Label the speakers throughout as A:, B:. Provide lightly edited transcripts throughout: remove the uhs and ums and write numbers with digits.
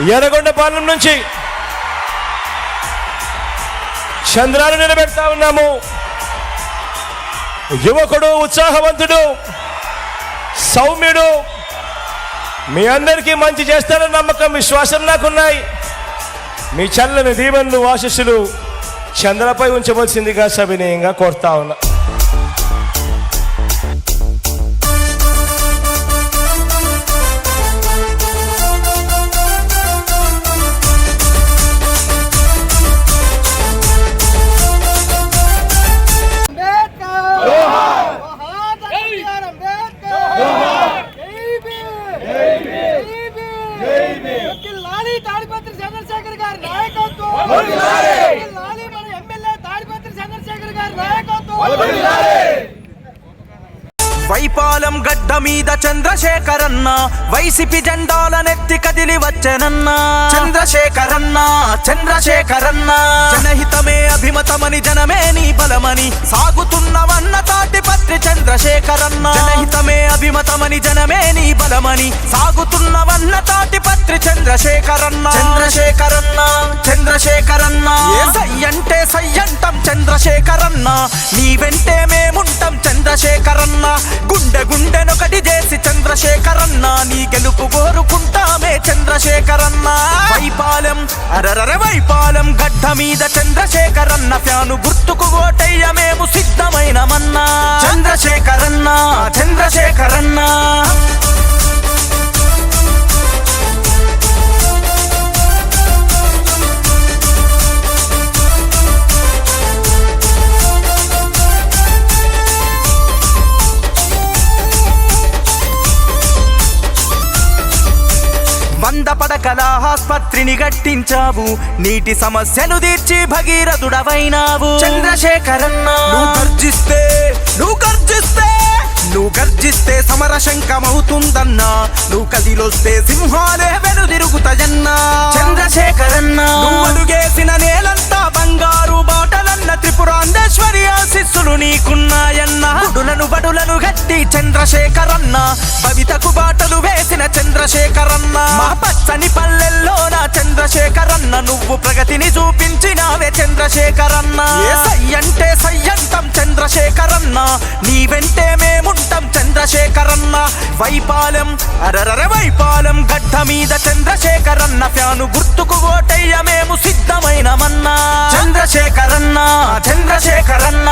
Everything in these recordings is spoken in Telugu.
A: ఎర్రగొండపాలెం నుంచి చంద్రాలు నిలబెడతా ఉన్నాము. యువకుడు, ఉత్సాహవంతుడు, సౌమ్యుడు, మీ అందరికీ మంచి చేస్తారని నమ్మకం, విశ్వాసం నాకున్నాయి. మీ చల్లని దీవెనలు, ఆశీస్సులు చంద్రపై ఉంచవలసిందిగా సవినయంగా కోరుతా ఉన్నా.
B: వైపాలం గడ్డ మీద చంద్రశేఖరన్న వైసీపీ జెండాలనెత్తి కదిలి వచ్చెనన్న. చంద్రశేఖరన్న చంద్రశేఖరన్న జనహితమే అభిమతమని జనమే నీ బలమని సాగుతున్నవన్న తాటిపత్రి చంద్రశేఖరన్న. జనహితమే అభిమతమని జనమే నీ బలమని సాగుతున్నవన్న తాటిపత్రి చంద్రశేఖరన్న. చంద్రశేఖరన్న చంద్రశేఖరన్న సయ్యంటే సయ్యంటం చంద్రశేఖరన్న. నీ వెంటే మేముంటాం చంద్రశేఖరన్న. గుండె గుండెనొకటి చేసి చంద్రశేఖరన్న నీ గెలుపు కోరుకుంటామే చంద్రశేఖరన్న. వైపాలెం అరరర వైపాలెం గడ్డ మీద చంద్రశేఖరన్న ఫ్యాను గుర్తుకు ఓటయ్య మేము సిద్ధమైనమన్నా. చంద్రశేఖరన్న చంద్రశేఖరన్న వంద పడకల ఆస్పత్రిని గట్టించావు, నీటి సమస్యలు తీర్చి భగీరథుడవైనావు. చంద్రశేఖరన్న నువ్వు గర్జిస్తే నువ్వు గర్జిస్తే సమర శంఖమవుతుందన్నా. నువ్వు కదిలొస్తే సింహాలే వెనుదిరుగుతాయన్నా. చంద్రశేఖరన్న నువ్వు అడుగేసిన నేలంతా బంగారు బాటలన్న. త్రిపురాందేశ్వరి ఆశీస్సులు నీకున్నాయన్న. బడులను గట్టి చంద్రశేఖరన్న భవితకు బాటలు వేసిన చంద్రశేఖరన్న. మా పచ్చని పల్లెల్లోన చంద్రశేఖరన్న నువ్వు ప్రగతిని చూపించినావే చంద్రశేఖరన్న. సయ్యంటే సయ్యంటం చంద్రశేఖరన్న. నీ వెంటే మేముంటాం చంద్రశేఖరన్న. వైపాలెం అరరర వైపాలెం గడ్డ మీద చంద్రశేఖరన్న ఫ్యాను గుర్తుకు ఓటయ్య మేము సిద్ధమైనమన్నా. చంద్రశేఖరన్న చంద్రశేఖరన్న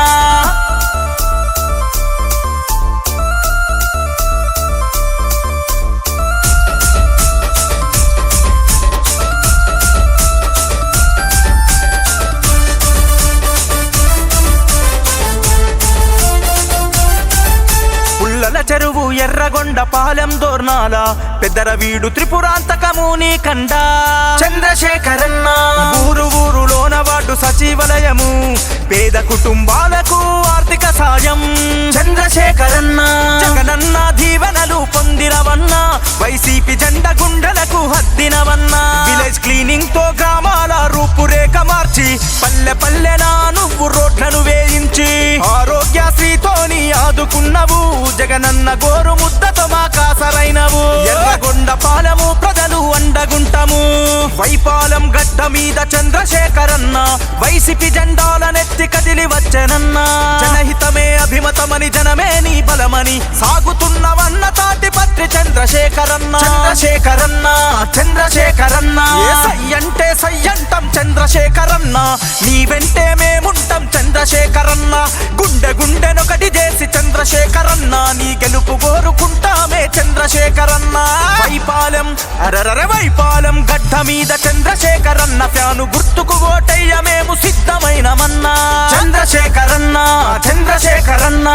B: చెరువు ఎర్రగొండపాలెం దోర్నాల పెద్దరవీడు త్రిపురాంతకము నీ కండ. చంద్రశేఖరన్న ఊరులోన వార్డు సచివాలయము పేద కుటుంబాలకు ఆర్థిక సాయం. చంద్రశేఖరన్న జగనన్న దీవెనలు పొందినవన్న. వైసీపీ జెండా గుండెలకు హద్దినవన్న. విలేజ్ క్లీనింగ్ తో గ్రామాల రూపురేఖ మార్చి పల్లె పల్లెనా నువ్వు రోడ్లను వేయించి ఆరోగ్యశ్రీతోని ఆదుకున్నవు. జగనన్న గోరు ముద్దతో మా కాసరైనవు. ఎర్రగొండపాలెము ప్రజలు అండగుంటము. వైపాలెం గడ్డ మీద చంద్రశేఖరన్న వైసీపీ జెండాలనెత్తి కదిలి వచ్చెనన్న. జనహితమే అభిమతమని జనమే నీ బలమని సాగుతున్నవన్న తాటిపత్రి చంద్రశేఖరన్న. చంద్రశేఖరన్న చంద్రశేఖరన్న సయ్యంటే సయ్యంటం చంద్రశేఖరన్న. నీ వెంటే మేముంటాం చంద్రశేఖరన్న. గుండె గుండెనొకటి చేసి చంద్రశేఖరన్న నీ గెలుపు కోరుకుంటామే చంద్రశేఖరన్న. వైపాలెం అరరర వైపాలెం గడ్డ మీద చంద్రశేఖరన్న ఫ్యాను గుర్తుకు ఓటయ్య మేము సిద్ధమైనమన్నా. చంద్రశేఖరన్న చంద్రశేఖరన్న